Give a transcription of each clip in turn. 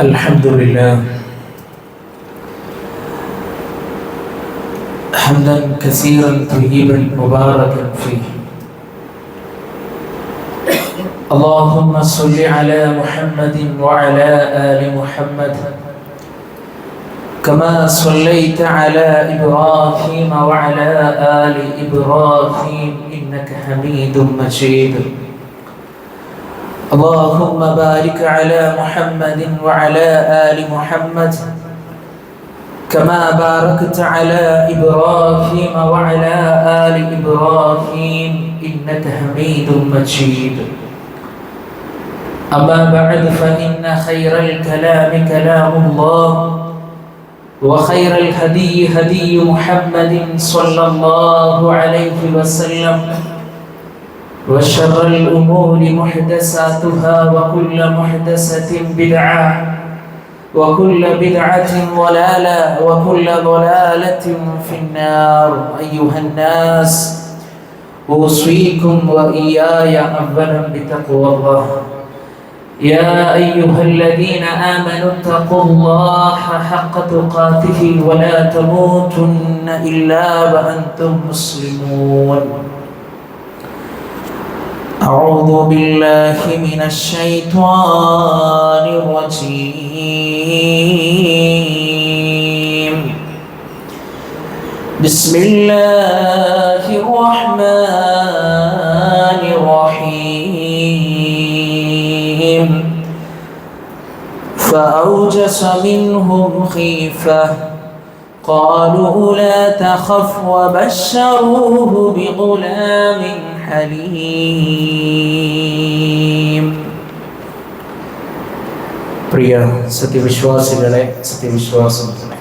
الحمد لله حمدا كثيرا طيبا مباركا فيه. اللهم صل على محمد وعلى آل محمد كما صليت على إبراهيم وعلى آل إبراهيم إنك حميد مجيد. اللهم بارك على محمد وعلى آل محمد كما باركت على إبراهيم وعلى آل إبراهيم إنك حميد مجيد. أما بعد فإن خير الكلام كلام الله وخير الهدي هدي محمد صلى الله عليه وسلم وشر الأمور محدثاتها وكل محدثة بدعة وكل بدعة ضلالة وكل ضلالة في النار. أيها الناس أوصيكم وإياي أولا بتقوى الله. يا أيها الذين آمنوا اتقوا الله حق تقاته ولا تموتن إلا وأنتم مسلمون. أعوذ بالله من الشيطان الرجيم. بسم الله الرحمن الرحيم. فأوجس منهم خيفة قالوا لا تخف وبشروه بغلام حليم. പ്രിയ സത്യവിശ്വാസികളെ, സത്യവിശ്വാസികളെ,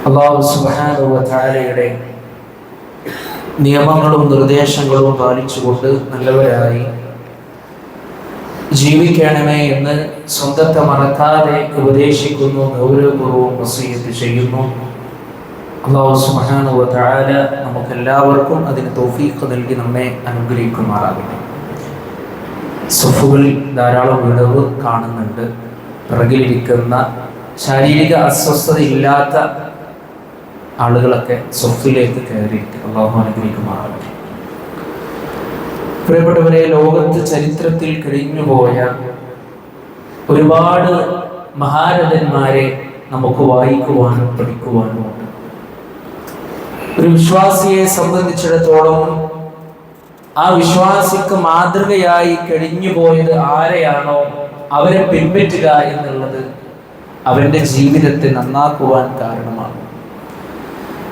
അല്ലാഹു സുബ്ഹാനഹു വ തആലയുടെ നിയമങ്ങളും നിർദ്ദേശങ്ങളും പാലിച്ചുകൊണ്ട് നല്ലവരായി ജീവിക്കണമേ എന്ന് സ്വന്തത്തെ മറക്കാതെ ഉപദേശിക്കുന്നു, ഗൗരവപൂർവ്വം വസിയ്യത്ത് ചെയ്യുന്നു. അല്ലാഹു സുബ്ഹാനഹു വ തആല നമുക്കെല്ലാവർക്കും അതിന് തൗഫീഖ് നൽകി നമ്മെ അനുഗ്രഹിക്കുമാറാകട്ടെ. സഫുകളിൽ ധാരാളം വിടവ് കാണുന്നുണ്ട്. പിറകിലിരിക്കുന്ന ശാരീരിക അസ്വസ്ഥത ഇല്ലാത്ത ആളുകളൊക്കെ സഫിലേക്ക് കയറിയിട്ട് അല്ലാഹു അനുഗ്രഹിക്കുമാറാകട്ടെ. പ്രിയപ്പെട്ടവരെ, ലോകത്ത് ചരിത്രത്തിൽ കഴിഞ്ഞുപോയ ഒരുപാട് മഹാരഥന്മാരെ നമുക്ക് വായിക്കുവാനും പഠിക്കുവാനും ഉണ്ട്. ഒരു വിശ്വാസിയെ സംബന്ധിച്ചിടത്തോളം ആ വിശ്വാസിക്ക് മാതൃകയായി കഴിഞ്ഞു പോയത് ആരെയാണോ അവരെ പിൻപറ്റുക എന്നുള്ളത് അവന്റെ ജീവിതത്തെ നന്നാക്കുവാൻ കാരണമാണ്.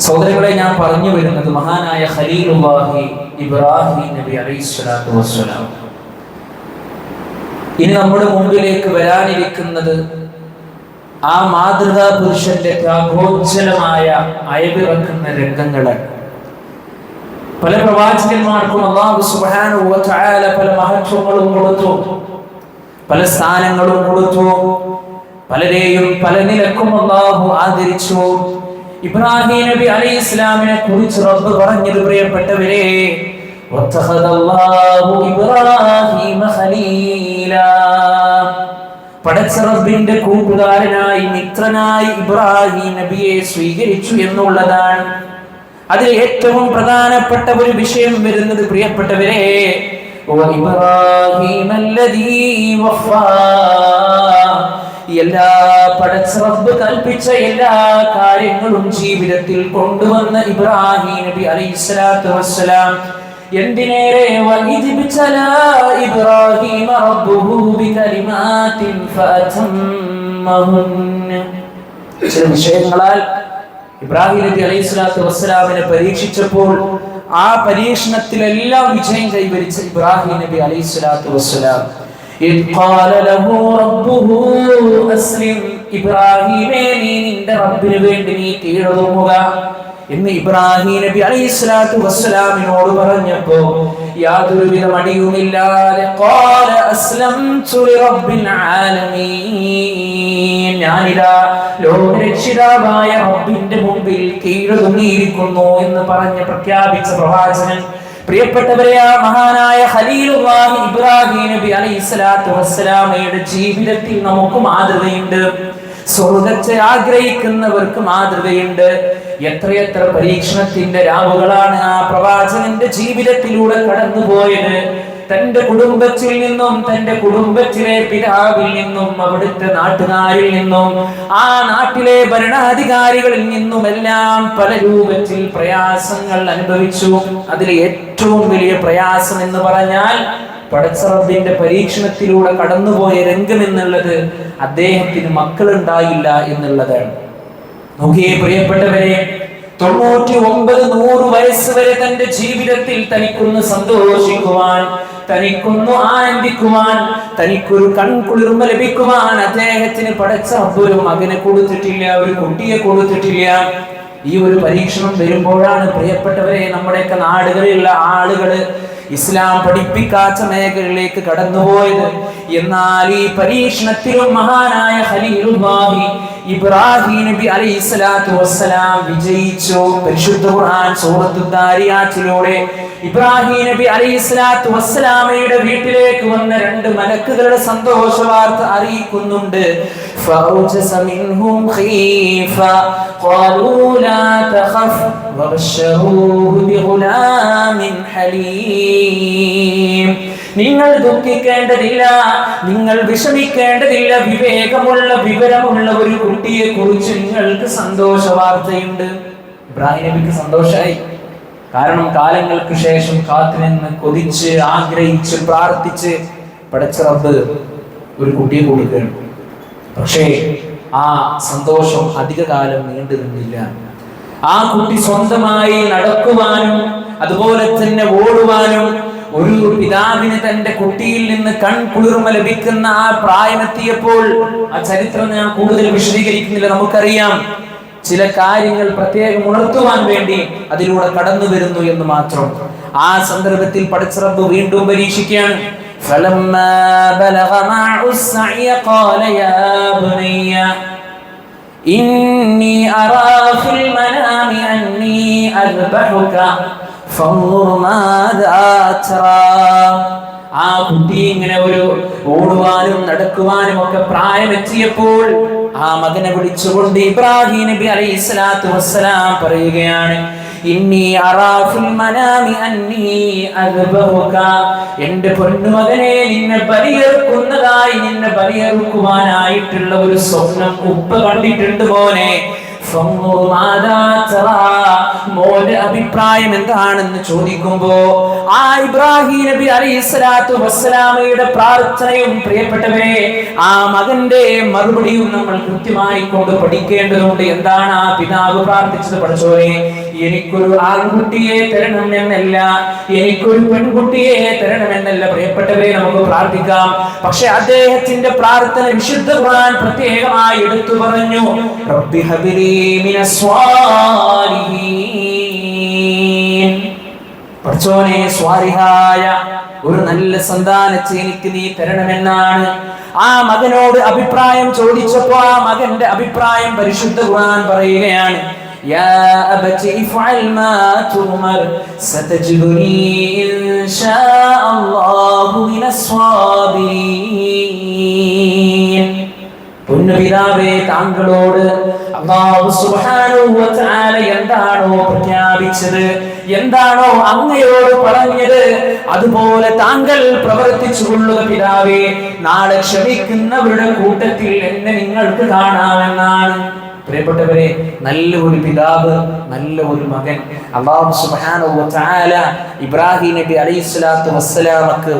സഹോദരങ്ങളെ, ഞാൻ പറഞ്ഞു വരുന്നത് മഹാനായ ഖലീലുല്ലാഹി ഇബ്രാഹിം നബി അലൈഹിസ്സലാത്തു വസ്സലാം. ഇനി നമ്മുടെ മുമ്പിലേക്ക് വരാനിരിക്കുന്നത് ആ മാതൃകാ പുരുഷന്റെ ത്യാഗോജ്ജലമായ അയവിറക്കുന്ന രംഗങ്ങളാണ്. പല പ്രവാചകന്മാർക്കും അല്ലാഹു സുബ്ഹാനഹു വ തആല പല മഹത്വങ്ങളും കൊടുത്തു, പല സ്ഥാനങ്ങളും കൊടുത്തു, പലരെയും പല നിലക്കും അല്ലാഹു ആദരിച്ചു. ഇബ്രാഹിം നബി അലൈഹിസ്സലാമിനെ കുറിച്ച് റബ്ബ് പറഞ്ഞത്, പ്രിയപ്പെട്ടവരെ, വത്തഖദല്ലാഹു ഇബ്രാഹിമ ഖലീലാ, പടച്ച റബ്ബിന്റെ കൂട്ടുകാരനായി മിത്രനായി ഇബ്രാഹിം നബിയെ സ്വീകരിച്ചു എന്നുള്ളതാണ്. അതിൽ ഏറ്റവും പ്രധാനപ്പെട്ട ഒരു വിഷയം വരുന്നത്, പ്രിയപ്പെട്ടവരെ, എല്ലാ പടച്ച റബ്ബ് കൽപ്പിച്ച എല്ലാ കാര്യങ്ങളും ജീവിതത്തിൽ കൊണ്ടുവന്ന ഇബ്രാഹിം നബി അലൈഹിസ്സലാത്തു വസ്സലാം എന്തിനേറെ ഇബ്രാഹിം റബ്ബുഹു ബികലിമാതിൻ ഫഅതമ്മഹുന്ന, ചില വിഷയങ്ങളാൽ ഇബ്രാഹിം നബി അലൈഹിസ്സലാത്തു വസ്സലാമിനെ പരീക്ഷിച്ചപ്പോൾ ആ പരീക്ഷണത്തിലെല്ലാം വിജയം കൈവരിച്ച ഇബ്രാഹിം നബി അലൈഹിസ്സലാത്തു വസ്സലാം ഇബ്രാഹിമേ, നീ നിന്റെ റബ്ബിന് വേണ്ടി നീ കീഴടങ്ങുക എന്ന് ഇബ്രാഹിം നബി അലൈഹിസ്സലാത്തു വസ്സലാമിനോട് പറഞ്ഞപ്പോ യാതൊരുവിധ മടിയുമില്ലാതെ ഖാല അസ്ലംതു ലിറബ്ബിൽ ആലമീൻ, ഞാനിതാ ലോകരക്ഷിതാവായ റബ്ബിന്റെ മുമ്പിൽ കീഴടങ്ങിയിരിക്കുന്നു എന്ന് പറഞ്ഞ് പ്രഖ്യാപിച്ച പ്രവാചകൻ പ്രിയപ്പെട്ടവരെ, ആ മഹാനായ ഖലീലുല്ലാഹി ഇബ്രാഹിം നബി അലൈഹിസ്സലാത്തു വസ്സലാമയുടെ ജീവിതത്തിൽ നമുക്ക് മാതൃകയുണ്ട്. സ്വർഗ്ഗത്തെ ആഗ്രഹിക്കുന്നവർക്ക് മാതൃകയുണ്ട്. എത്രയെത്ര പരീക്ഷണത്തിന്റെ രാവുകളാണ് ആ പ്രവാചകന്റെ ജീവിതത്തിലൂടെ കടന്നുപോയത്. തന്റെ കുടുംബത്തിൽ നിന്നും, തന്റെ കുടുംബത്തിലെ പിതാവിൽ നിന്നും, അവിടുത്തെ നാട്ടുകാരിൽ നിന്നും, ആ നാട്ടിലെ ഭരണാധികാരികളിൽ നിന്നുമെല്ലാം പല രൂപത്തിൽ പ്രയാസങ്ങൾ അനുഭവിച്ചു. അതിൽ ഏറ്റവും വലിയ പ്രയാസം എന്ന് പറഞ്ഞാൽ പടച്ച റബ്ബിന്റെ പരീക്ഷണത്തിലൂടെ കടന്നുപോയ രംഗം എന്നുള്ളത് അദ്ദേഹത്തിന് മക്കളുണ്ടായില്ല എന്നുള്ളതാണ്. നോക്കിയേ പ്രിയപ്പെട്ടവരെ, 99-100 വയസ്സ് വരെ തന്റെ ജീവിതത്തിൽ തനിക്കൊന്ന് സന്തോഷിക്കുവാൻ, തനിക്കൊന്നു ആനന്ദിക്കുവാൻ, തനിക്കൊരു കൺകുളിർമ ലഭിക്കുവാൻ അദ്ദേഹത്തിന് പടച്ച റബ്ബ് ഒരു മകനെ കൊടുത്തിട്ടില്ല, ഒരു കുട്ടിയെ കൊടുത്തിട്ടില്ല. ഈ ഒരു പരീക്ഷണം വരുമ്പോഴാണ് പ്രിയപ്പെട്ടവരെ നമ്മുടെയൊക്കെ നാടുകളിലുള്ള ആളുകള് ഇസ്ലാം പഠിപ്പിക്കാത്ത മേഖലയിലേക്ക് കടന്നുപോയത്. എന്നാൽ ഈ പരീക്ഷണത്തിലും മഹാനായ ഖലീലുല്ലാഹി ഇബ്രാഹിം നബി അലൈഹിസ്സലാത്തു വസ്സലാം വിജയിച്ചു. പരിശുദ്ധ ഖുർആൻ സൂറത്തുൽ ദാരിയാത്തിലൂടെ ഇബ്രാഹിം നബി അലൈഹിസ്സലാത്തു വസ്സലാമയുടെ വീട്ടിലേക്ക് വന്ന 2 മലക്കുകളുടെ സന്തോഷ വാർത്ത അറിയിക്കുന്നുണ്ട്. ഫൗജസ മിൻഹും ഖീഫ ഖാലൂ ലാ തഖഫ് വബശറൂഹു ബിഗുലാമിൻ ഹലീം. നിങ്ങൾ ദുഃഖിക്കേണ്ടതില്ല, നിങ്ങൾ വിഷമിക്കേണ്ടതില്ല, വിവേകമുള്ള വിവരമുള്ള ഒരു കുട്ടിയെ കുറിച്ച് നിങ്ങൾക്ക് സന്തോഷ വാർത്തയുണ്ട്. ഇബ്രാഹിം നബിക്ക് സന്തോഷമായി. കാരണം കാലങ്ങൾക്ക് ശേഷം കാത്തുനിന്ന് കൊതിച്ച് ആഗ്രഹിച്ച് പ്രാർത്ഥിച്ച് പടച്ച റബ്ബ് ഒരു കുട്ടിയെ കൊടുക്കുകയാണ്. പക്ഷേ ആ സന്തോഷം അധിക കാലം നീണ്ടു നിന്നില്ല. ആ കുട്ടി സ്വന്തമായി നടക്കുവാനും അതുപോലെ തന്നെ ഓടുവാനും, ഒരു പിതാവിന് തന്റെ കുട്ടിയിൽ നിന്ന് കൺകുളിർമ ലഭിക്കുന്ന ആ പ്രായമെത്തിയപ്പോൾ, ആ ചരിത്രം ഞാൻ കൂടുതൽ വിശദീകരിക്കുന്നില്ല, നമുക്കറിയാം. ചില കാര്യങ്ങൾ പ്രത്യേകം ഉണർത്തുവാൻ വേണ്ടി അതിലൂടെ കടന്നു വരുന്നു എന്ന് മാത്രം. ആ സന്ദർഭത്തിൽ പടച്ച റബ്ബ് വീണ്ടും പരീക്ഷിക്കുകയാണ്. فلما بلغ معه السعي قال يا بني إني أرى في المنام أني أذبحك فانظر ماذا ترى. ആ കുട്ടി ഇങ്ങനെ ഒരു ഓടുവാനും നടക്കുവാനും ഒക്കെ പ്രായമെത്തിയപ്പോൾ ആ മകനെ വിളിച്ചുകൊണ്ട് ഇബ്രാഹിം നബി അലൈഹിസ്സലാത്തു വസ്സലാം പറയുകയാണ്, ഇന്നി അറാ ഫിൽ മനാമി അന്നി അദ്ബഹുക. എന്റെ പൊന്നുമകനെ, നിന്നെ ബലിയറുക്കുന്നതായി, നിന്നെ ബലിയറുക്കുവാനായിട്ടുള്ള ഒരു സ്വപ്നം ഉപ്പ കണ്ടിട്ടുണ്ട് മോനെ. മോന്റെ അഭിപ്രായം എന്താണെന്ന് ചോദിക്കുമ്പോ ആ ഇബ്രാഹിം നബി അലൈഹിസ്സലാത്തു വസ്സലാമയുടെ പ്രാർത്ഥനയും പ്രിയപ്പെട്ടവരെ ആ മകന്റെ മറുപടിയും നമ്മൾ കൃത്യമായി കൊണ്ട് പഠിക്കേണ്ടതുണ്ട്. എന്താണ് ആ പിതാവ് പ്രാർത്ഥിച്ചത്? പഠിച്ചോനെ, എനിക്കൊരു ആൺകുട്ടിയെ തരണം എന്നല്ല, എനിക്കൊരു പെൺകുട്ടിയെ തരണമെന്നല്ല പ്രിയപ്പെട്ടവരെ നമുക്ക് പ്രാർത്ഥിക്കാം. പക്ഷെ അദ്ദേഹത്തിന്റെ പ്രാർത്ഥന വിശുദ്ധ ഖുർആൻ പ്രത്യേകമായി എടുത്തു പറഞ്ഞു, റബ്ബി ഹബിലി മിനസ് സ്വാലിഹീൻ. പഠിച്ചോനെ, സ്വാലിഹായ ഒരു നല്ല സന്താനത്തെ എനിക്ക് നീ തരണമെന്നാണ് ആ മകനോട് അഭിപ്രായം ചോദിച്ചപ്പോ ആ മകന്റെ അഭിപ്രായം പരിശുദ്ധ ഖുർആൻ പറയുകയാണ്, يا أبت افعل ما تؤمر ستجدني إن شاء الله من الصابرين. പൊന്നുപിതാവേ, താങ്കളോട് അല്ലാഹു സുബ്ഹാനഹു വ തആല എന്താണോ പ്രഖ്യാപിച്ചത്, എന്താണോ അങ്ങയോട് പറഞ്ഞത്, അതുപോലെ താങ്കൾ പ്രവർത്തിച്ചു കൊള്ളുക പിതാവേ. നാളെ ക്ഷമിക്കുന്നവരുടെ കൂട്ടത്തിൽ എന്നെ നിങ്ങൾക്ക് കാണാമെന്നാണ്. പ്രിയപ്പെട്ടവരെ, നല്ല ഒരു പിതാവ്, നല്ല ഒരു മകൻ. അല്ലാഹു സുബ്ഹാനഹു വ തആല ഇബ്രാഹിം നബി അലൈഹിസ്സലാത്തു വസ്സലാമക്ക്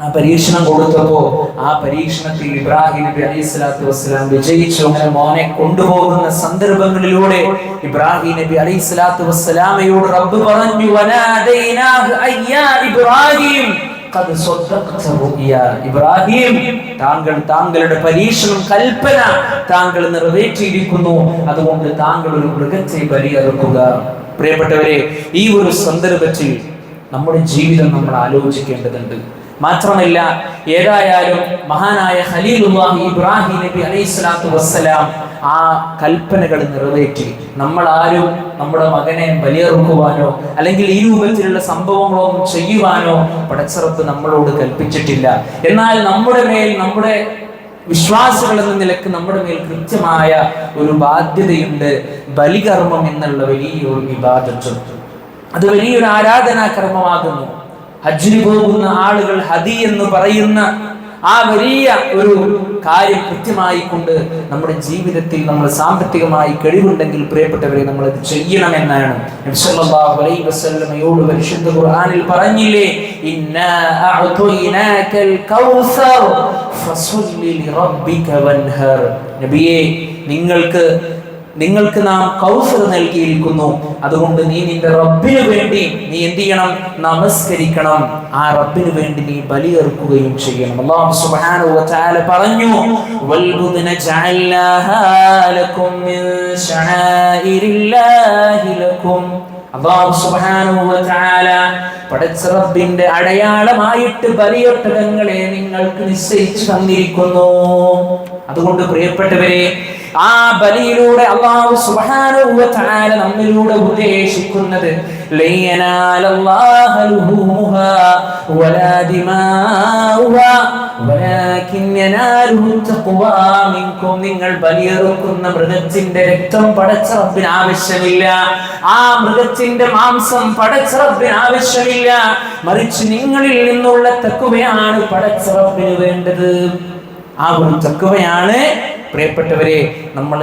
ആ പരീക്ഷണം കൊടുത്തപ്പോ ആ പരീക്ഷണത്തിൽ ഇബ്രാഹിം നബി അലൈഹിസ്സലാത്തു വസ്സലാം വിജയിച്ചു. അങ്ങനെ മോനെ കൊണ്ടുപോകുന്ന സന്ദർഭങ്ങളിലൂടെ ഇബ്രാഹിം നബി അലൈഹിസ്സലാത്തു വസ്സലാമയോട് റബ്ബ് പറഞ്ഞു, വനാദൈനാഹു അയ്യാ ഇബ്രാഹിം ഖദ് സദ്ദഖത റുഅ്യാ. ഇബ്രാഹിം, താങ്കളുടെ പരീക്ഷണം, കൽപ്പന താങ്കൾ നിറവേറ്റിയിരിക്കുന്നു, അതുകൊണ്ട് താങ്കൾ ഒരു മൃഗത്തെ ബലിയറുക്കുക. പ്രിയപ്പെട്ടവരെ, ഈ ഒരു സന്ദർഭത്തിൽ നമ്മുടെ ജീവിതം നമ്മൾ ആലോചിക്കേണ്ടതുണ്ട്. മാത്രമല്ല, ഏതായാലും മഹാനായ ഖലീലുല്ലാഹി ഇബ്രാഹിം നബി അലൈഹിസ്സലാത്തു വസ്സലാം ആ കൽപ്പനകൾ നിറവേറ്റി. നമ്മൾ ആരും നമ്മുടെ മകനെ ബലിയറുക്കുവാനോ അല്ലെങ്കിൽ ഈ രൂപത്തിലുള്ള സംഭവങ്ങളൊന്നും ചെയ്യുവാനോ പടച്ചറപ്പ് നമ്മളോട് കൽപ്പിച്ചിട്ടില്ല. എന്നാൽ നമ്മുടെ മേൽ, നമ്മുടെ വിശ്വാസികൾ എന്ന നിലക്ക് നമ്മുടെ മേൽ കൃത്യമായ ഒരു ബാധ്യതയുണ്ട്. ബലികർമ്മം എന്നുള്ള വലിയൊരു ഇബാദത്ത്, അത് വലിയൊരു ആരാധനാ കർമ്മമാകുന്നു. ഹജ്ജിന് പോകുന്ന ആളുകൾ ഹദി എന്ന് പറയുന്ന ആ വലിയ ഒരു കാര്യം കൃത്യമായി കൊണ്ട് നമ്മുടെ ജീവിതത്തിൽ നമ്മൾ സാമ്പത്തികമായി കഴിവുണ്ടെങ്കിൽ പ്രിയപ്പെട്ടവരെ നമ്മൾ അത് ചെയ്യണമെന്നാണ് നബി സല്ലല്ലാഹു അലൈഹി വസല്ലമയോട് പരിശുദ്ധ ഖുർആനിൽ പറഞ്ഞില്ലേ, ഇന്നാ അഅ്തൈനാകൽ കൗസർ ഫസല്ലി ലിറബ്ബിക വൻഹർ. നബിയേ, നിങ്ങൾക്ക് നാം കൗസർ നൽകിയിരിക്കുന്നു, അതുകൊണ്ട് നീ നിന്റെ റബ്ബിന് വേണ്ടി നീ എന്ത് ചെയ്യണം? നമസ്കരിക്കണം. ആ റബ്ബിന് വേണ്ടി നീ ബലിയർക്കുകയും ചെയ്യണം. അല്ലാഹു സുബ്ഹാനഹു വ തആല പറഞ്ഞു, വൽബുദ്ന ജഅൽനാഹാ ലക്കും മിൻ ശആഇരില്ലാഹി ലക്കും. അല്ലാഹു സുബ്ഹാനഹു വ തആല പടച്ച റബ്ബിന്റെ അടയാളമായിട്ട് ബലിയൊട്ടകങ്ങളെ നിങ്ങൾക്ക് നിശ്ചയിച്ചു തന്നിരിക്കുന്നു. അതുകൊണ്ട് പ്രിയപ്പെട്ടവരെ, ആ ബലിയിലൂടെ അല്ലാഹു സുബ്ഹാനഹു വ തആല നമ്മിലൂടെ ഉദ്ദേശിക്കുന്നത് ലയനാലല്ലാഹ ലുഹൂമുഹാ വലാ ദിമാഉഹാ വലാകിൻ യനാലുഹു തഖ്വാ മിൻകും. നിങ്ങൾ ബലിയറുക്കുന്ന മൃഗത്തിന്റെ രക്തം പടച്ച റബ്ബിന് ആവശ്യമില്ല, ആ മൃഗത്തിന്റെ മാംസം പടച്ച റബ്ബിന് ആവശ്യമില്ല, മറിച്ച് നിങ്ങളിൽ നിന്നുള്ള തഖ്വയാണ് പടച്ച റബ്ബിന് വേണ്ടത്. ആ ഒരു തഖ്വയാണ് പ്രിയപ്പെട്ടവരെ നമ്മൾ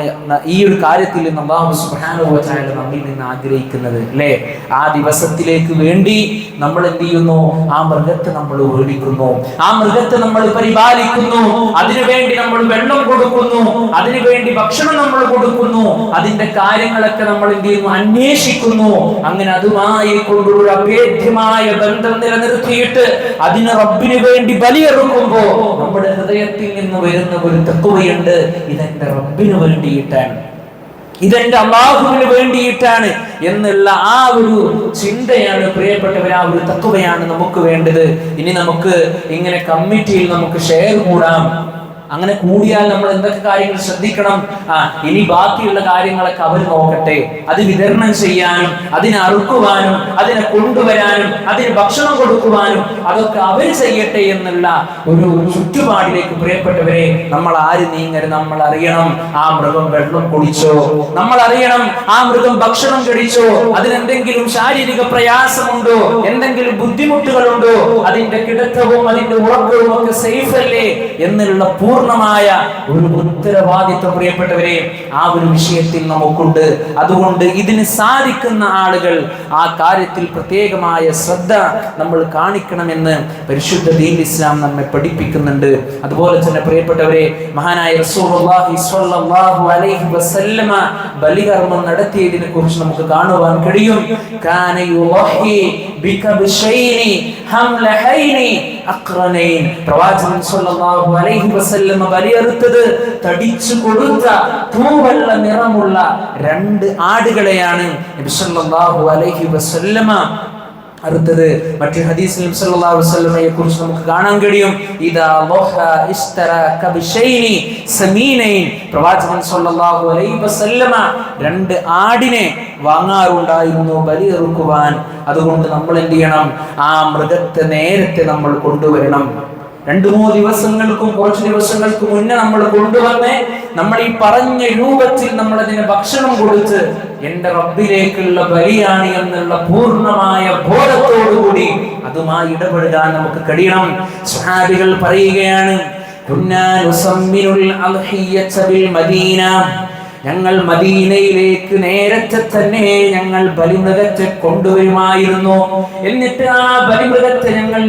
ഈ ഒരു കാര്യത്തിൽ അല്ലാഹു സുബ്ഹാനഹു വ തആല നമ്മിൽ നിന്ന് ആഗ്രഹിക്കുന്നത്, അല്ലേ? ആ ദിവസത്തിലേക്ക് വേണ്ടി നമ്മൾ എന്ത് ചെയ്യുന്നു? ആ മൃഗത്തെ നമ്മൾ ഓടിക്കുന്നു, ആ മൃഗത്തെ നമ്മൾ പരിപാലിക്കുന്നു, അതിനുവേണ്ടി നമ്മൾ വെള്ളം കൊടുക്കുന്നു, അതിനുവേണ്ടി ഭക്ഷണം നമ്മൾ കൊടുക്കുന്നു, അതിന്റെ കാര്യങ്ങളൊക്കെ നമ്മൾ എന്ത് ചെയ്യുന്നു? അന്വേഷിക്കുന്നു. അങ്ങനെ അതുമായി കൊണ്ടുള്ള അഭേദ്യമായ ബന്ധം നിലനിർത്തിയിട്ട് അതിന് റബ്ബിന് വേണ്ടി ബലിയെറുക്കുമ്പോൾ നമ്മുടെ ഹൃദയത്തിൽ നിന്ന് വരുന്ന ഒരു തഖ്വയുണ്ട്, ഇതെന്റെ റബ്ബിന് വേണ്ടിയിട്ടാണ്, ഇതെന്റെ അല്ലാഹുവിന് വേണ്ടിയിട്ടാണ് എന്നുള്ള ആ ഒരു ചിന്തയാണ് പ്രിയപ്പെട്ടവർ, ആ ഒരു തഖ്വയാണ് നമുക്ക് വേണ്ടത്. ഇനി നമുക്ക് ഇങ്ങനെ കമ്മിറ്റിയിൽ നമുക്ക് ഷെയർ കൂടാം. അങ്ങനെ കൂടിയാൽ നമ്മൾ എന്തൊക്കെ കാര്യങ്ങൾ ശ്രദ്ധിക്കണം? ഇനി ബാക്കിയുള്ള കാര്യങ്ങളൊക്കെ അവർ നോക്കട്ടെ, അത് വിതരണം ചെയ്യാനും അതിനെ അറുക്കുവാനും അതിനെ കൊണ്ടുവരാനും അതിന് ഭക്ഷണം കൊടുക്കുവാനും അതൊക്കെ അവർ ചെയ്യട്ടെ എന്നുള്ള ഒരു ചുറ്റുപാടിലേക്ക് പ്രിയപ്പെട്ടവരെ നമ്മൾ ആര് നീങ്ങരുത്. നമ്മൾ അറിയണം ആ മൃഗം വെള്ളം കുടിച്ചോ, നമ്മൾ അറിയണം ആ മൃഗം ഭക്ഷണം കഴിച്ചോ, അതിനെന്തെങ്കിലും ശാരീരിക പ്രയാസമുണ്ടോ, എന്തെങ്കിലും ബുദ്ധിമുട്ടുകളുണ്ടോ, അതിന്റെ കിടത്തവും അതിന്റെ ഉറക്കവും ഒക്കെ സേഫ് അല്ലേ എന്നുള്ള പൂർണ്ണമായ ഒരു ഉത്തരവാദിത്വം പ്രിയപ്പെട്ടവരെ ആ ഒരു വിഷയത്തിൽ നമുക്കുണ്ട്. അതുകൊണ്ട് ഇതിന് സാധിക്കുന്ന ആളുകൾ ആ കാര്യത്തിൽ പ്രത്യേകമായ ശ്രദ്ധ നമ്മൾ കാണിക്കണമെന്ന് പരിശുദ്ധ ദീൻ ഇസ്ലാം നമ്മെ പഠിപ്പിക്കുന്നുണ്ട്. അതുപോലെ തന്നെ പ്രിയപ്പെട്ടവരെ, മഹാനായ റസൂലുള്ളാഹി സ്വല്ലല്ലാഹു അലൈഹി വസല്ലമ ബലികർമ്മം നടത്തിയതിനെ കുറിച്ച് നമുക്ക് കാണുവാൻ കഴിയും. കാന യുളഹി ബികബ്ശൈനി ഹംലഹൈനി അഖ്റനൈൻ. പ്രവാചകൻ സ്വല്ലല്ലാഹു അലൈഹി വസല്ലമ ബലിയറുത്തത് തടിച്ചു കൊടുത്ത തൂവെള്ള നിറമുള്ള 2 ആടുകളെയാണ് നബി സല്ലല്ലാഹു അലൈഹി വസല്ലമ അറുത്തത്. മറ്റൊരു ഹദീസിൽ നബി സല്ലല്ലാഹു അലൈഹി വസല്ലമയെ കുറിച്ച് നമുക്ക് കാണാൻ കഴിയും, ഇദാ ലഹ ഇസ്തറ കബ്ശൈനി സമീനൈൻ. പ്രവാചകൻ സല്ലല്ലാഹു അലൈഹി വസല്ലമ 2 ആടിനെ വാങ്ങാറുണ്ടായിരുന്നു ബലിയറുക്കുവാൻ. അതുകൊണ്ട് നമ്മൾ എന്ത് ചെയ്യണം? ആ മൃഗത്തെ നേരത്തെ നമ്മൾ കൊണ്ടുവരണം. 2-3 ദിവസങ്ങൾക്കും കുറച്ച് ദിവസങ്ങൾക്ക് മുന്നേ നമ്മൾ കൊണ്ടുവന്ന് നമ്മൾ ഈ പറഞ്ഞ രൂപത്തിൽ നമ്മൾ അതിന് ഭക്ഷണം കൊടുത്ത് എന്റെ റബ്ബിലേക്കുള്ള ബലിയാണ് എന്നുള്ള പൂർണ്ണമായ ബോധത്തോടുകൂടി അതുമായി ഇടപെടാൻ നമുക്ക് കഴിയണം. സ്വഹാബികൾ പറയുകയാണ്, കുന്നാ നുസമ്മിനുൽ അൽഹിയ്യത ബിൽ മദീന. ഞങ്ങൾ മദീനയിലേക്ക് നേരത്തെ തന്നെ ഞങ്ങൾ ബലിമൃഗത്തെ കൊണ്ടുവരുമായിരുന്നു. എന്നിട്ട് ആ ബലിമൃഗത്തെ ഞങ്ങൾ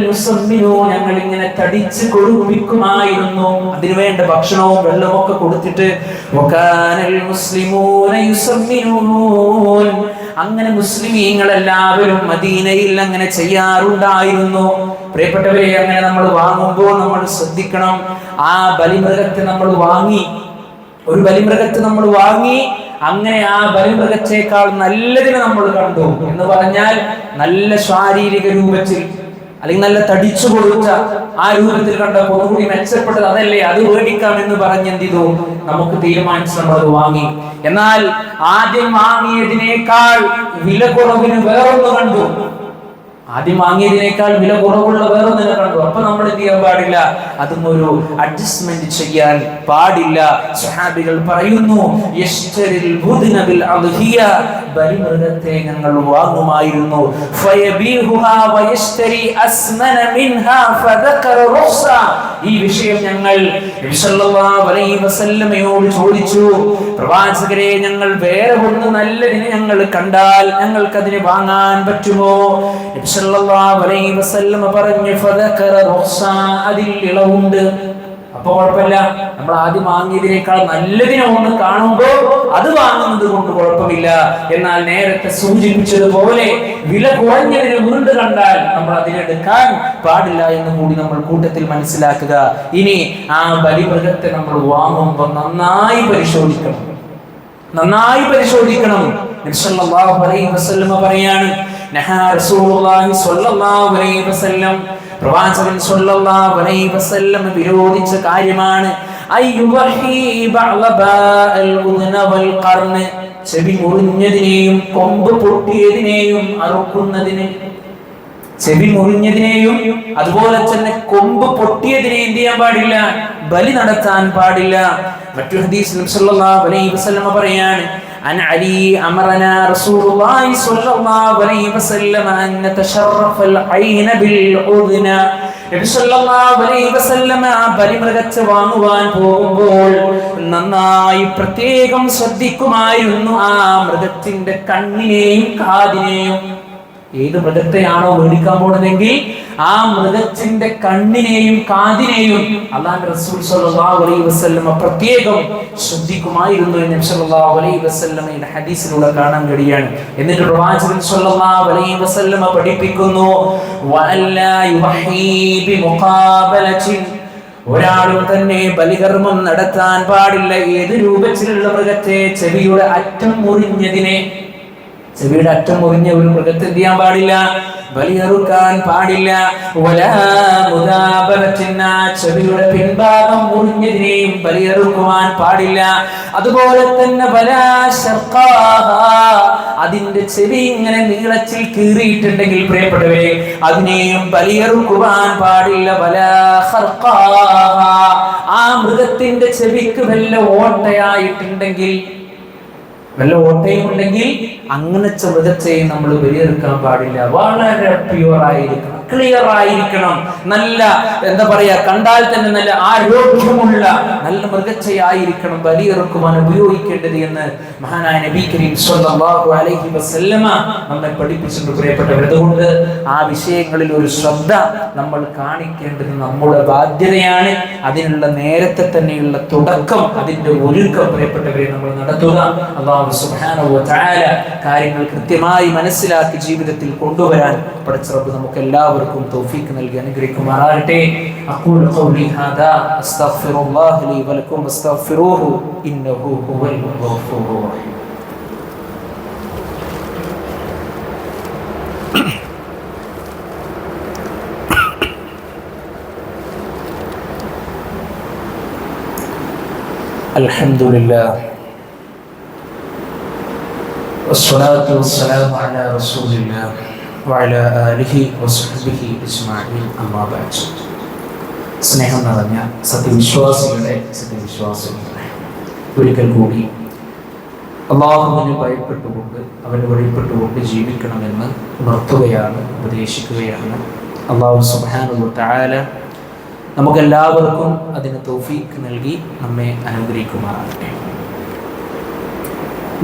ഞങ്ങൾ ഇങ്ങനെ തടിച്ച് കൊഴുപ്പിക്കുമായിരുന്നു. അതിനുവേണ്ട ഭക്ഷണവും വെള്ളവും ഒക്കെ കൊടുത്തിട്ട് അങ്ങനെ മുസ്ലിമീങ്ങൾ എല്ലാവരും മദീനയിൽ അങ്ങനെ ചെയ്യാറുണ്ടായിരുന്നു. പ്രിയപ്പെട്ടവരെ, അങ്ങനെ നമ്മൾ വാങ്ങുമ്പോൾ നമ്മൾ ശ്രദ്ധിക്കണം. ആ ബലിമൃഗത്തെ നമ്മൾ വാങ്ങി, ഒരു ബലിമൃഗത്തെ നമ്മൾ വാങ്ങി, അങ്ങനെ ആ ബലിമൃഗത്തേക്കാൾ നല്ലതിനെ നമ്മൾ കണ്ടു എന്ന് പറഞ്ഞാൽ നല്ല ശാരീരിക രൂപത്തിൽ അല്ലെങ്കിൽ നല്ല തടിച്ചു കൊടുത്ത ആ രൂപത്തിൽ കണ്ടപ്പോൾ ഒന്നുകൂടി മെച്ചപ്പെട്ടത് അതല്ലേ, അത് മേടിക്കാം എന്ന് പറഞ്ഞ് എന്ത് ചെയ്തു, നമുക്ക് തീരുമാനിച്ചു നമ്മൾ അത് വാങ്ങി. എന്നാൽ ആദ്യം വാങ്ങിയതിനേക്കാൾ വില കുറവിന് വേറൊന്ന് കണ്ടു, ആദ്യം വാങ്ങിയതിനേക്കാൾ വില കുറവുള്ള വേറൊന്നിനെ കണ്ടു. അപ്പൊ നമ്മൾ എന്ത് ചെയ്യാൻ പാടില്ല, അതും ഒരു അഡ്ജസ്റ്റ്മെന്റ് ചെയ്യാൻ പാടില്ല. സ്വഹാബികൾ പറയുന്നു, ബലിമൃഗത്തെ ഞങ്ങൾ വാങ്ങുമായിരുന്നു. ഈ വിഷയം ഞങ്ങൾ നബി സല്ലല്ലാഹു അലൈഹി വസല്ലമയോട് ചോദിച്ചു. പ്രവാചകരെ, ഞങ്ങൾ വേറെ ഒന്ന് നല്ലതിനെ ഞങ്ങൾ കണ്ടാൽ ഞങ്ങൾക്ക് അതിനെ വാങ്ങാൻ പറ്റുമോ? നബി സല്ലല്ലാഹു അലൈഹി വസല്ലമ പറഞ്ഞു, ഫദകറ റുഖ്സ, അതിൽ ഇളവുണ്ട്. അപ്പൊ കുഴപ്പമില്ല, നമ്മൾ ആദ്യം വാങ്ങിയതിനേക്കാൾ നല്ലതിനെ ഒന്ന് കാണുമ്പോൾ അത് വാങ്ങുന്നത് കൊണ്ട് കുഴപ്പമില്ല. എന്നാൽ നേരത്തെ സൂചിപ്പിച്ചതുപോലെ വില കുറഞ്ഞതിനെ വീണ്ടും കണ്ടാൽ നമ്മൾ അതിനെടുക്കാൻ പാടില്ല എന്ന് കൂടി നമ്മൾ കൂട്ടത്തിൽ മനസ്സിലാക്കുക. ഇനി ആ ബലിമൃഗത്തെ നമ്മൾ വാങ്ങുമ്പോൾ നന്നായി പരിശോധിക്കണം, നന്നായി പരിശോധിക്കണം. നബി സല്ലല്ലാഹു അലൈഹി വസല്ലം പറയാണ്, നഹാ റസൂലുള്ളാഹി സ്വല്ലല്ലാഹു അലൈഹി വസല്ലം, പ്രവാചകൻ സ്വല്ലല്ലാഹു അലൈഹി വസല്ലം വിരോധിച്ച കാര്യമാണ് അയ്യുവഹി ബഅലബാൽ ഉദ്ന വൽ ഖർൻ, ചെവി മുറിഞ്ഞതിനെയും കൊമ്പ് പൊട്ടിയതിനെയും അറുക്കുന്നതിന്, ചെവി മുറിഞ്ഞതിനെയും അതുപോലെ തന്നെ കൊമ്പ് പൊട്ടിയതിനെയും എന്ത് ചെയ്യാൻ പാടില്ല, ബലി നടത്താൻ പാടില്ല. മറ്റു ഹദീസിൽ നബി സല്ലല്ലാഹു അലൈഹി വസല്ലം പറയാണ്, عن علي أمرنا رسول الله صلى الله عليه وسلم أن نتشرف العين بالأذن. നബി സല്ലല്ലാഹു അലൈഹി വസല്ലം ബലിമൃഗത്തെ വാങ്ങുവാൻ പോകുമ്പോൾ നന്നായി പ്രത്യേകം ശ്രദ്ധിക്കുമായിരുന്നു ആ മൃഗത്തിന്റെ കണ്ണിനെയും കാതിനെയും. ഏത് മൃഗത്തെയാണോ മേടിക്കാൻ പോകുന്നതെങ്കിൽ ആ മൃഗത്തിന്റെ കണ്ണിനെയും കാതിനെയും അല്ലാഹുവിന്റെ റസൂൽ സ്വല്ലല്ലാഹു അലൈഹി വസല്ലം പ്രത്യേകം ശ്രദ്ധിക്കുമായിരുന്നു എന്ന് നബി സല്ലല്ലാഹു അലൈഹി വസല്ലമയുടെ ഹദീസിലൂടെ കാണാൻ കഴിയാണ്. എന്നിട്ട് പ്രവാചകൻ സ്വല്ലല്ലാഹു അലൈഹി വസല്ലം പഠിപ്പിക്കുന്നു, വഅല്ലാ യുഹീ ബിമുഖാബലത്തിൻ, ഒരാളും തന്നെ ബലികർമ്മം നടത്താൻ പാടില്ല ഏത് രൂപത്തിലുള്ള മൃഗത്തെ, ചെവിയുടെ അറ്റം മുറിഞ്ഞതിനെ, ചെവിയുടെ അറ്റം മുറിഞ്ഞ ഒരു മൃഗത്തെ എന്ത് ചെയ്യാൻ പാടില്ല, ബലിയറുക്കാൻ പാടില്ല. വലാ മുദാബറത്തിൻ, ചെവിയുടെ പിൻഭാഗം മുറിഞ്ഞതിനെയും ബലിയറുക്കുവാൻ പാടില്ല. അതുപോലെ തന്നെ വലാ ശർഖാഹ, അതിന്റെ ചെവി ഇങ്ങനെ നീളത്തിൽ കീറിയിട്ടുണ്ടെങ്കിൽ പ്രിയപ്പെട്ടവരെ അതിനെയും ബലിയറുക്കുവാൻ പാടില്ല. വലാ ഖർഖാഹ, ആ മൃഗത്തിന്റെ ചെവിക്ക് വല്ല ഓട്ടയായിട്ടുണ്ടെങ്കിൽ, വല്ല ഓട്ടയും ഉണ്ടെങ്കിൽ അങ്ങനത്തെ മൃഗത്തെയും നമ്മൾ ബലിയെടുക്കാൻ പാടില്ല. വളരെ പ്യുവർ ആയിരിക്കണം, ക്ലിയർ ആയിരിക്കണം, നല്ല എന്താ പറയാ, കണ്ടാൽ തന്നെ നല്ല ആരോഗ്യമുള്ള നല്ല മൃഗത്തെയായിരിക്കണം ബലിയെറുക്കുവാൻ ഉപയോഗിക്കേണ്ടത് എന്ന് മഹാനായ നബി കരീം സ്വല്ലല്ലാഹു അലൈഹി വസല്ലമ നമ്മെ പഠിപ്പിച്ചിട്ടുണ്ട് പ്രിയപ്പെട്ടവർ. അതുകൊണ്ട് ആ വിഷയങ്ങളിൽ ഒരു ശ്രദ്ധ നമ്മൾ കാണിക്കേണ്ടത് നമ്മുടെ ബാധ്യതയാണ്. അതിനുള്ള നേരത്തെ തന്നെയുള്ള തുടക്കം, അതിന്റെ ഒരുക്കം പ്രിയപ്പെട്ടവരെ നമ്മൾ നടത്തുക. അല്ലാഹു സുബ്ഹാനഹു വ തആല കാര്യങ്ങൾ കൃത്യമായി മനസ്സിലാക്കി ജീവിതത്തിൽ കൊണ്ടുവരാൻ പഠിച്ച റബ്ബ് നമുക്ക് എല്ലാവർക്കും തൗഫീഖ് നൽകി അനുഗ്രഹിക്കുമാറാകട്ടെ. അഖൂലു ഖൗലി ഹാദാ അസ്തഗ്ഫിറുല്ലാഹ ലി വലക്കും വസ്തഗ്ഫിറൂഹു ഇന്നഹു ഹുവൽ ഗഫൂറുർ റഹീം. അൽഹംദുലില്ലാഹ് والصلاة والسلام على رسول الله وعلى آله وصحبه أجمعين أما بعد. സ്നേഹം നിറഞ്ഞ സത്യവിശ്വാസികളെ, ഒരിക്കൽ കൂടി അല്ലാഹുവിനെ ഭയപ്പെട്ടുകൊണ്ട് അവന് വഴിപ്പെട്ടുകൊണ്ട് ജീവിക്കണമെന്ന് ഉണർത്തുകയാണ്, ഉപദേശിക്കുകയാണ്. അല്ലാഹു സുബ്ഹാനഹു വ തആല നമുക്കെല്ലാവർക്കും അതിന് തൗഫീഖ് നൽകി നമ്മെ അനുഗ്രഹിക്കുമാറാകട്ടെ.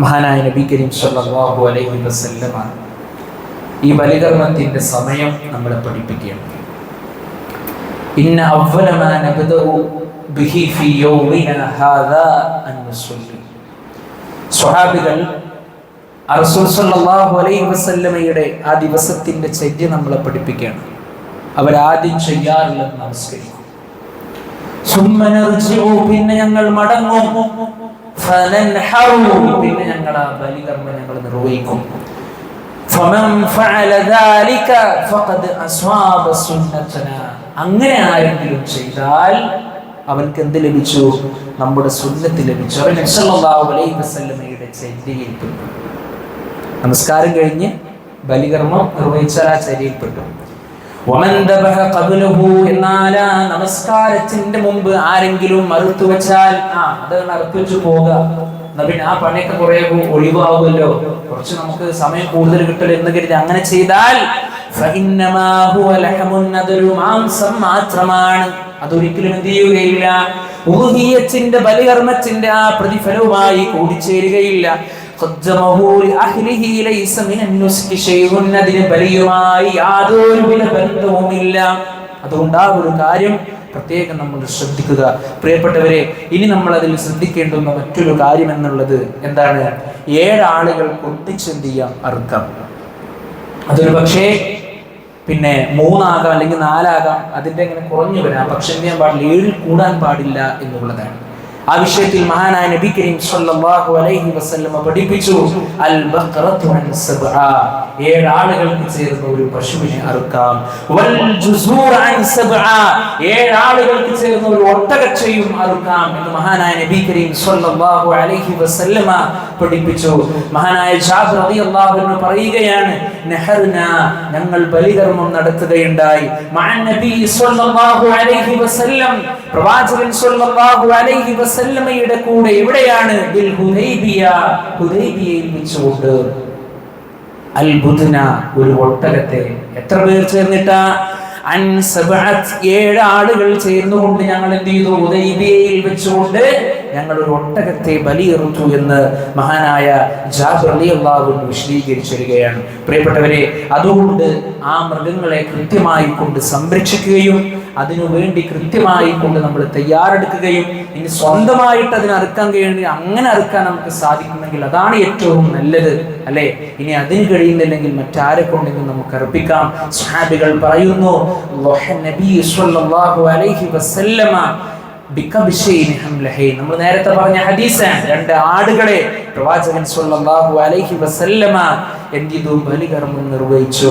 മഹാനായ നബി കരീം സ്വല്ലല്ലാഹു അലൈഹി വസല്ലമ ഈ ബലികർമ്മത്തിന്റെ സമയം നമ്മളെ പഠിപ്പിക്കുകയാണ്. ഇന്ന അവ്വല മാ നബ്ദഉ ബിഹി ഫീ യൗമിനാ ഹാദാ അൻ നുസല്ലി. സ്വഹാബികൾ റസൂൽ സ്വല്ലല്ലാഹു അലൈഹി വസല്ലമയുടെ ആ ദിവസത്തിന്റെ ചര്യ നമ്മളെ പഠിപ്പിക്കുകയാണ്. അവരാദ്യം ചെയ്യാറുള്ളത് നമസ്കരിക്കും. സുമ്മ നർജിഉ, പിന്നെ ഞങ്ങൾ മടങ്ങും. ഫനൻഹറു, പിന്നെ ഞങ്ങൾ ആ ബലികർമ്മം ഞങ്ങൾ നിർവഹിക്കും. അങ്ങനെ ആരെങ്കിലും ചെയ്താൽ അവൻക്ക് എന്ത് ലഭിച്ചു? നമ്മുടെ സുന്നത്ത് ലഭിച്ചു. അവൻ നബി സല്ലല്ലാഹു അലൈഹി വസല്ലമയുടെ ചര്യയിൽപ്പെട്ടു. നമസ്കാരം കഴിഞ്ഞ് ബലികർമ്മം നിർവഹിച്ചാൽ ആ ചര്യയിൽപ്പെട്ടു. എന്നാൽ നമസ്കാരത്തിന്റെ മുമ്പ് ആരെങ്കിലും മറുത്തു വെച്ചാൽ അത് അറുത്തു വെച്ച് പോവുക. എന്നാ പിന്നെ ആ പണിയൊക്കെ കുറെ ഒഴിവാകുമല്ലോ, കുറച്ച് നമുക്ക് സമയം കൂടുതൽ കിട്ടല്ലോ എന്ന് കരുതി അങ്ങനെ ചെയ്താൽ അതൊരു മാംസം മാത്രമാണ്. അതൊരിക്കലും എന്ത് ചെയ്യുകയില്ല, ഉഹുഹിയത്തിന്റെ ബലികർമ്മത്തിന്റെ ആ പ്രതിഫലവുമായി കൂടിച്ചേരുകയില്ല. അതിന് ബലിയുമായി യാതൊരുവിധ ബന്ധവുമില്ല. അതുകൊണ്ട് ആ ഒരു കാര്യം പ്രത്യേകം നമ്മൾ ശ്രദ്ധിക്കുക പ്രിയപ്പെട്ടവരെ. ഇനി നമ്മൾ അതിൽ ശ്രദ്ധിക്കേണ്ടുന്ന മറ്റൊരു കാര്യം എന്നുള്ളത് എന്താണ്? 7 ആളുകൾ ഒന്നിച്ചെന്ത് ചെയ്യാം? അറുക്കാം. അതൊരു പക്ഷേ പിന്നെ 3 ആകാം, അല്ലെങ്കിൽ 4 ആകാം, അതിന്റെ ഇങ്ങനെ കുറഞ്ഞു വരാം. പക്ഷെ എന്ത് ചെയ്യാൻ പാടില്ല, 7 കൂടാൻ പാടില്ല എന്നുള്ളതാണ്. ആ വിഷയത്തിൽ മഹാനായ നബി കരീം സല്ലല്ലാഹു അലൈഹി വസല്ലം പഠിപ്പിച്ചു, അൽ ബഖറത്തു അൻ സബ്ആ, 7 ആളുകൾക്ക് ചേർന്ന ഒരു പശുവിനെ അറുക്കാം. വൽ ജുസൂർ അൻ സബ്ആ, 7 ആളുകൾക്ക് ചേർന്ന ഒരു ഒട്ടകച്ചയും അറുക്കാം എന്ന് മഹാനായ നബി കരീം സല്ലല്ലാഹു അലൈഹി വസല്ലം പഠിപ്പിച്ചു. മഹാനായ ജാബിർ റളിയല്ലാഹു അൻഹു പറയുകയാണ്, നഹർനാ, ഞങ്ങൾ ബലികർമ്മം നടത്തുകയുണ്ടായി, മഅൻ നബി സല്ലല്ലാഹു അലൈഹി വസല്ലം, പ്രവാചകൻ സല്ലല്ലാഹു അലൈഹി വസല്ലമയുടെ കൂടെ. എവിടെയാണ്? ബിൽ ഹുദൈബിയ, ഹുദൈബിയയിൽ വെച്ചുകൊണ്ട്. അൽ ബുദ്ന, ഒരു ഒട്ടകത്തെ. എത്ര പേർ ചേർന്നിട്ടാ? അൻ സബ്അത്ത്, 7 ആളുകൾ ചേർന്നുകൊണ്ട് ഞങ്ങൾ എന്ത് ചെയ്തു? ഹുദൈബിയയിൽ വെച്ചുകൊണ്ട് ഞങ്ങൾ ഒരു ഒട്ടകത്തെ ബലിയെറുത്തു എന്ന് മഹാനായ ജാബിർ റളിയല്ലാഹു അൻഹു വിശദീകരിച്ചു വരികയാണ്. പ്രിയപ്പെട്ടവരെ, അതുകൊണ്ട് ആ മൃഗങ്ങളെ കൃത്യമായി കൊണ്ട് സംരക്ഷിക്കുകയും അതിനുവേണ്ടി കൃത്യമായി കൊണ്ട് നമ്മൾ തയ്യാറെടുക്കുകയും ഇനി സ്വന്തമായിട്ട് അതിനെ അറുക്കാൻ കഴിയുമെങ്കിൽ അങ്ങനെ അറുക്കാൻ നമുക്ക് സാധിക്കുമെങ്കിൽ അതാണ് ഏറ്റവും നല്ലത്, അല്ലെ? ഇനി അതിന് കഴിയുന്നില്ലെങ്കിൽ മറ്റാരെ കൊണ്ടെങ്കിലും നമുക്ക് അർപ്പിക്കാം. സ്വഹാബികൾ പറയുന്നു, നബി സ്വല്ലല്ലാഹു അലൈഹി വസല്ലമ നമ്മൾ നേരത്തെ പറഞ്ഞ ഹദീസാണ്. 2 ആടുകളെ പ്രവാചകൻ സ്വല്ലല്ലാഹു അലൈഹി വസല്ലമ എന്തിതു? ബലികർമ്മം നിർവഹിച്ചു.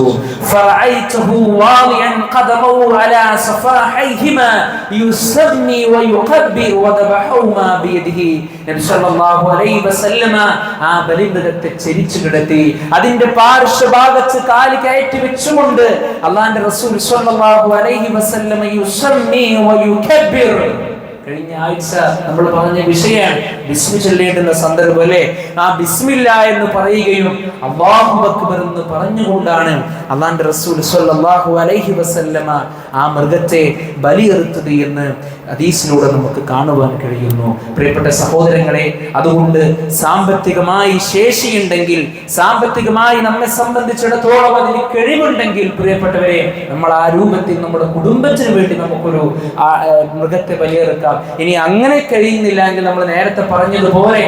ഫറഅയ്തുഹു വാലിഅൻ ഖദമഹു അലാ സഫാഹൈഹിമാ യുസമ്മി വയുഖബ്ബിർ വദബഹുമാ ബിയദിഹി. നബി സ്വല്ലല്ലാഹു അലൈഹി വസല്ലമ ആ ബലിമൃഗത്തെ ചെരിച്ചു കിടത്തി അതിന്റെ പാർശ്വഭാഗത്ത് കാല് കയറ്റി വെച്ചുകൊണ്ട് അല്ലാഹുവിന്റെ റസൂൽ സ്വല്ലല്ലാഹു അലൈഹി വസല്ലമ യുസമ്മി വയുഖബ്ബിർ. കഴിഞ്ഞ ആഴ്ച നമ്മൾ പറഞ്ഞ വിഷയമാണ് ബിസ്മി ചൊല്ലേണ്ടുന്ന സന്ദർഭം, അല്ലേ? ആ ബിസ്മില്ല എന്ന് പറയുകയും അല്ലാഹു അക്ബർ എന്ന് പറഞ്ഞുകൊണ്ടാണ് അല്ലാഹുവിന്റെ റസൂൽ സ്വല്ലല്ലാഹു അലൈഹി വസല്ലമ ആ മൃഗത്തെ ബലിയെറുത്തത് എന്ന് ഹദീസിലൂടെ നമുക്ക് കാണുവാൻ കഴിയുന്നു. പ്രിയപ്പെട്ട സഹോദരങ്ങളെ, അതുകൊണ്ട് സാമ്പത്തികമായി ശേഷിയുണ്ടെങ്കിൽ, സാമ്പത്തികമായി നമ്മെ സംബന്ധിച്ചിടത്തോളം അതിന് കഴിവുണ്ടെങ്കിൽ, പ്രിയപ്പെട്ടവരെ, നമ്മൾ ആ രൂപത്തിൽ നമ്മുടെ കുടുംബത്തിന് വേണ്ടി നമുക്കൊരു മൃഗത്തെ ബലിയെറുക്കാം. ഇനി അങ്ങനെ കഴിയുന്നില്ല എങ്കിൽ നമ്മൾ നേരത്തെ പറഞ്ഞതുപോലെ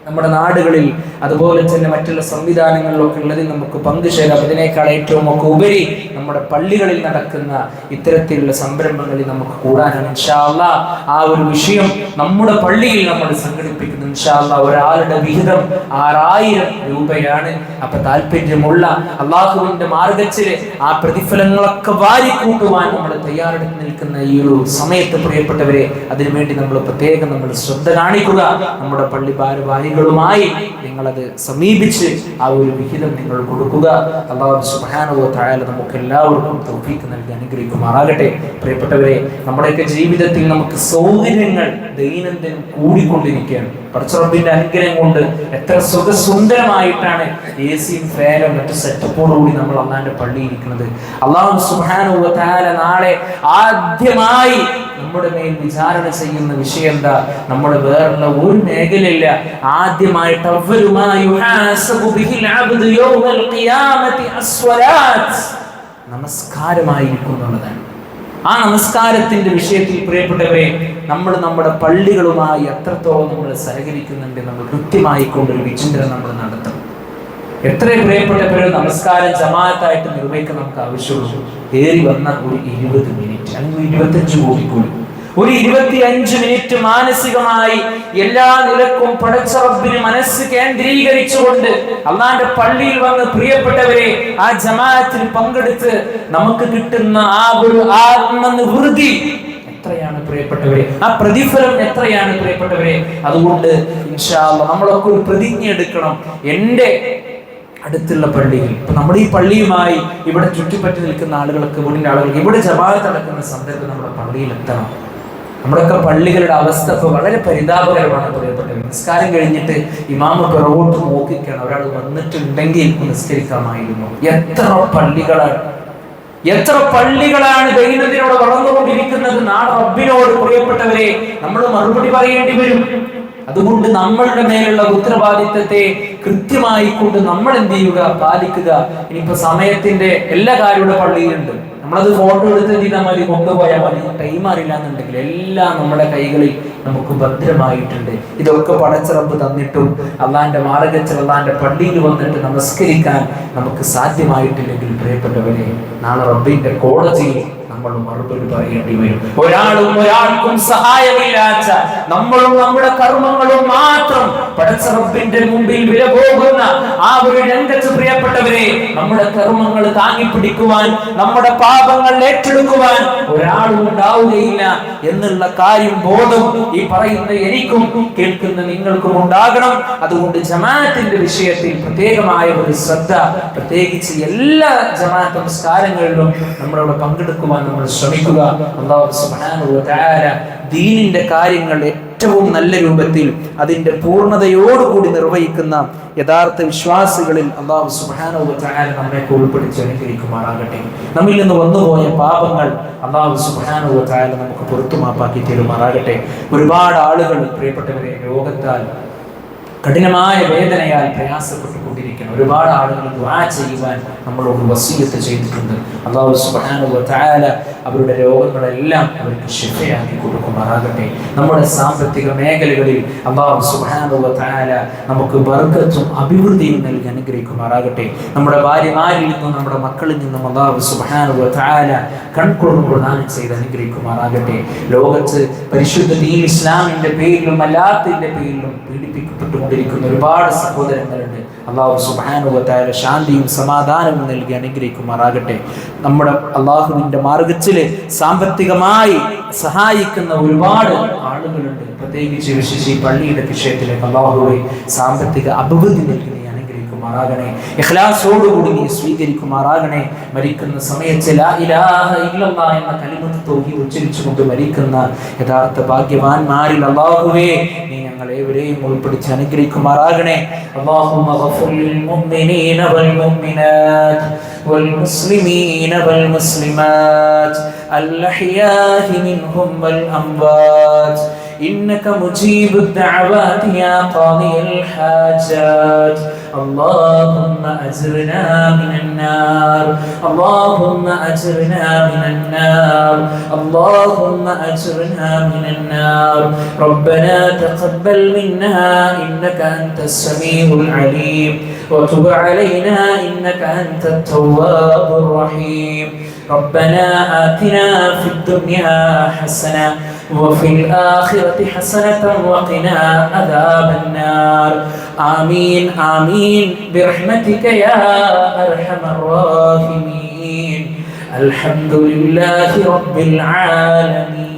നമ്മുടെ നാടുകളിൽ അതുപോലെ തന്നെ മറ്റുള്ള സംവിധാനങ്ങളിലൊക്കെ ഉള്ളതിൽ നമുക്ക് പങ്കുചേരാം. ഇതിനേക്കാൾ ഏറ്റവും ഒക്കെ ഉപരി നമ്മുടെ പള്ളികളിൽ നടക്കുന്ന ഇത്തരത്തിലുള്ള സംരംഭങ്ങളിൽ നമുക്ക് കൂടാനാണ്. ഇൻഷാ അല്ലാഹ് ആ ഒരു വിഷയം നമ്മുടെ പള്ളിയിൽ നമ്മൾ സംഘടിപ്പിക്കുന്നു. ഇൻഷാ അല്ലാഹ് ഒരാളുടെ വിഹിതം 6000 രൂപയാണ്. അപ്പൊ താല്പര്യമുള്ള അള്ളാഹുവിന്റെ മാർഗത്തിൽ ആ പ്രതിഫലങ്ങളൊക്കെ വാരിക്കൂട്ടുവാൻ നമ്മൾ തയ്യാറെടുത്ത് നിൽക്കുന്ന ഈ ഒരു സമയത്ത് പ്രിയപ്പെട്ടവരെ, അതിനുവേണ്ടി നമ്മൾ പ്രത്യേകം നമ്മൾ ശ്രദ്ധ കാണിക്കുക. നമ്മുടെ പള്ളി ഭാരവാഹികളുമായി നിങ്ങളത് സമീപിച്ച് ആ ഒരു വിഹിതം നിങ്ങൾ കൊടുക്കുക. അല്ലാഹു സുബ്ഹാനഹു വ തആല നമുക്ക് എല്ലാവർക്കും തൗഫീഖ് നൽകി അനുഗ്രഹിക്കുമാറാകട്ടെ. പ്രിയപ്പെട്ടവരെ, നമ്മുടെയൊക്കെ ജീവിതത്തിൽ നമുക്ക് സൗകര്യങ്ങൾ ദൈനംദിനം കൂടിക്കൊണ്ടിരിക്കുകയാണ്. പടച്ചറബിന്റെ അനുഗ്രഹം കൊണ്ട് എത്ര സുഖസുന്ദരമായിട്ടാണ് AC-യും ഫാനും മറ്റു സെറ്റപ്പോടുകൂടി നമ്മൾ അല്ലാഹുവിന്റെ പള്ളിയിൽ ഇരിക്കുന്നത്. അല്ലാഹു സുബ്ഹാനഹു വ തആല നാളെ ആദ്യമായി നമ്മുടെ മേൽ വിചാരണ ചെയ്യുന്ന വിഷയം എന്താ? നമ്മുടെ വേറുള്ള ഒരു മേഖലയില്ല. ആദ്യമായിട്ട് നമസ്കാരമായിരിക്കുന്നുള്ളതാണ്. ആ നമസ്കാരത്തിന്റെ വിഷയത്തിൽ പ്രിയപ്പെട്ടവരെ, നമ്മൾ നമ്മുടെ പള്ളികളുമായി എത്രത്തോളം നമ്മൾ സഹകരിക്കുന്നുണ്ട് നമ്മൾ കൃത്യമായി കൊണ്ടൊരു വിചിന്തനം നമ്മൾ നടത്തണം. എത്ര പ്രിയപ്പെട്ടവരും നമസ്കാരം ജമാഅത്തായിട്ട് നിർവഹിക്കാൻ നമുക്ക് ആവശ്യമുള്ളൂ. ഏറി വന്ന ഒരു 20 മിനിറ്റ് അല്ലെങ്കിൽ 25 കൂടി ഒരു 25 മിനിറ്റ് മാനസികമായി എല്ലാ നിലക്കും പടച്ച റബ്ബിന് മനസ്സ് കേന്ദ്രീകരിച്ചുകൊണ്ട് അള്ളാന്റെ പള്ളിയിൽ വന്ന് പ്രിയപ്പെട്ടവരെ ആ ജമാഅത്തിൽ പങ്കെടുത്ത് നമുക്ക് കിട്ടുന്ന ആ ഒരു ആത്മനിവൃത്തി എത്രയാണ് പ്രിയപ്പെട്ടവരെ, ആ പ്രതിഫലം എത്രയാണ് പ്രിയപ്പെട്ടവരെ. അതുകൊണ്ട് ഇൻഷാ അല്ലാഹ് നമ്മളൊക്കെ ഒരു പ്രതിജ്ഞ എടുക്കണം. എൻ്റെ അടുത്തുള്ള പള്ളിയിൽ, ഇപ്പൊ നമ്മുടെ ഈ പള്ളിയുമായി ഇവിടെ ചുറ്റിപ്പറ്റി നിൽക്കുന്ന ആളുകൾക്ക്, വീടിന്റെ ആളുകൾക്ക് ഇവിടെ ജമാഅത്ത് നടക്കുന്ന സന്ദർഭം നമ്മുടെ പള്ളിയിൽ എത്തണം. നമ്മുടെയൊക്കെ പള്ളികളുടെ അവസ്ഥ ഇപ്പോൾ വളരെ പരിതാപകരമാണ് പ്രിയപ്പെട്ടവർ. നിസ്കാരം കഴിഞ്ഞിട്ട് ഇമാമ് പിറകോട്ട് നോക്കിക്കാണ്, ഒരാൾ വന്നിട്ടുണ്ടെങ്കിൽ നിസ്കരിക്കാമായിരുന്നു. എത്ര പള്ളികളാണ് ദൈനംദിനോട് വളർന്നുകൊണ്ടിരിക്കുന്നത്. നാളെ റബ്ബിനോട് പ്രിയപ്പെട്ടവരെ നമ്മൾ മറുപടി പറയേണ്ടി വരും. അതുകൊണ്ട് നമ്മളുടെ മേലുള്ള ഉത്തരവാദിത്തത്തെ കൃത്യമായി കൊണ്ട് നമ്മൾ എന്ത് ചെയ്യുക, പാലിക്കുക. ഇനിയിപ്പോ സമയത്തിന്റെ എല്ലാ കാര്യവും പള്ളിയിലുണ്ട്, നമ്മളത് ഫോട്ടോ എടുത്ത് എന്ത് ചെയ്താൽ മതി, കൊണ്ടുപോയാൽ മതി. ടൈം അറിയില്ല എന്നുണ്ടെങ്കിൽ എല്ലാം നമ്മുടെ കൈകളിൽ നമുക്ക് ഭദ്രമായിട്ടുണ്ട്. ഇതൊക്കെ പടച്ച റബ്ബ് തന്നിട്ടും അള്ളാന്റെ മാർഗ്ഗത്തിൽ അള്ളാന്റെ പള്ളിയിൽ വന്നിട്ട് നമസ്കരിക്കാൻ നമുക്ക് സാധ്യമായിട്ടില്ലെങ്കിൽ പ്രിയപ്പെട്ടവരെ, നാളെ റബ്ബിന്റെ കോടതിയിൽ നമ്മൾ മറുപടി പറയേണ്ടി വരും. ഒരാൾക്കും സഹായമില്ലാത്ത നമ്മളും നമ്മുടെ കർമ്മങ്ങളും മാത്രം പടച്ച റബ്ബിന്റെ മുമ്പിൽ വില പോകുന്ന ആ ഒരു രംഗത്ത് പ്രിയപ്പെട്ടവരെ, നമ്മുടെ കർമ്മങ്ങൾ താങ്ങിപ്പിടിക്കുവാൻ, നമ്മുടെ പാപങ്ങൾ ഏറ്റെടുക്കുവാൻ ഒരാളും ഉണ്ടാവുകയില്ല എന്നുള്ള കാര്യം ബോധം ഈ പറയുന്ന എനിക്കും കേൾക്കുന്ന നിങ്ങൾക്കും ഉണ്ടാകണം. അതുകൊണ്ട് ജമാഅത്തിന്റെ വിഷയത്തിൽ പ്രത്യേകമായ ഒരു ശ്രദ്ധ, പ്രത്യേകിച്ച് എല്ലാ ജമാഅത്ത് നമസ്കാരങ്ങളിലും നമ്മളവിടെ പങ്കെടുക്കുവാൻ നമ്മൾ ശ്രമിക്കുക. അല്ലാഹു സുബ്ഹാനഹു വ തആല ദീനിന്റെ കാര്യങ്ങൾ ഏറ്റവും നല്ല രൂപത്തിൽ അതിന്റെ പൂർണ്ണതയോടുകൂടി നിർവഹിക്കുന്ന യഥാർത്ഥ വിശ്വാസികളിൽ അല്ലാഹു സുബ്ഹാനഹു വ തആല നമ്മെ ഉൾപ്പെടുത്തി അനുഗ്രഹിക്കുമാറാകട്ടെ. നമ്മിൽ നിന്ന് വന്നുപോയ പാപങ്ങൾ അല്ലാഹു സുബ്ഹാനഹു വ തആല നമുക്ക് പുറത്തു മാപ്പാക്കി തരുമാറാകട്ടെ. ഒരുപാട് ആളുകൾ പ്രിയപ്പെട്ടവരെ രോഗത്താൽ, കഠിനമായ വേദനയാൽ പ്രയാസപ്പെട്ടുകൊണ്ടിരിക്കണം. ഒരുപാട് ആളുകൾ ദുആ ചെയ്യുവാൻ നമ്മളോട് വസിയത്ത് ചെയ്തിട്ടുണ്ട്. അല്ലാഹു സുബ്ഹാനഹു വ തആല അവരുടെ രോഗങ്ങളെല്ലാം അവർക്ക് ശിഫയാക്കി കൊടുക്കുമാറാകട്ടെ. നമ്മുടെ സാമ്പത്തിക മേഖലകളിൽ അല്ലാഹു സുബ്ഹാനഹു വ തആല നമുക്ക് ബർക്കത്തും അഭിവൃദ്ധിയും നൽകി അനുഗ്രഹിക്കുമാറാകട്ടെ. നമ്മുടെ ഭാര്യമാരിൽ നിന്നും നമ്മുടെ മക്കളിൽ നിന്നും അല്ലാഹു സുബ്ഹാനഹു വ തആല കൺകുളിർമ പ്രദാനം ചെയ്ത് അനുഗ്രഹിക്കുമാറാകട്ടെ. ലോകത്ത് പരിശുദ്ധ ദീൻ ഇസ്ലാമിന്റെ പേരിലും അല്ലാത്തതിന്റെ പേരിലും പീഡിപ്പിക്കപ്പെട്ടുകൊണ്ടിരിക്കുന്ന ഒരുപാട് സഹോദരങ്ങളുണ്ട്. അല്ലാഹു സുബ്ഹാനഹു വ തആല ശാന്തിയും സമാധാനവും നൽകി അനുഗ്രഹിക്കുമാറാകട്ടെ. നമ്മുടെ അല്ലാഹുവിന്റെ മാർഗ്ഗത്തിൽ സാമ്പത്തികമായി സഹായിക്കുന്ന ഒരുപാട് ആളുകളുണ്ട്. പ്രത്യേകിച്ച് വിശേഷിച്ച് ഈ പള്ളിയുടെ വിഷയത്തിലേക്ക് അല്ലാഹുവേ സാമ്പത്തിക അഭിവൃദ്ധി നൽകി ാകണേ. ഇഖ്ലാസോടുകൂടി നീ സ്വീകരിക്കുമാറാകണേ. മരിക്കുന്ന സമയത്ത് ലാ ഇലാഹ ഇല്ലല്ലാഹ് എന്ന കലിമത്ത് തൗഹീദ് ഉച്ചരിച്ചുകൊണ്ട് മരിക്കുന്ന യഥാർത്ഥ ഭാഗ്യവാന്മാരിൽ അല്ലാഹുവേ നീ ഞങ്ങളെവരെയും ഉൾപ്പെടുത്തി അനുഗ്രഹിക്കുമാറാകണേ. അല്ലാഹുമ്മ ഗഫിർ ലിൽ മുഅ്മിനീന വൽ മുഅ്മിനാത്ത് വൽ മുസ്ലിമീന വൽ മുസ്ലിമാത്ത് അൽ അഹ്യാഇ മിൻഹും വൽ അംവാത്ത് إنك مجيب الدعوات يا قاضي الحاجات. اللهم أجرنا من النار، اللهم أجرنا من النار، اللهم أجرنا من النار. ربنا تقبل منا إنك أنت السميع العليم وتب علينا إنك أنت التواب الرحيم. ربنا آتنا في الدنيا حسنة وفي الآخرة حسنة وقنا عذاب النار. آمين آمين برحمتك يا أرحم الراحمين. الحمد لله رب العالمين.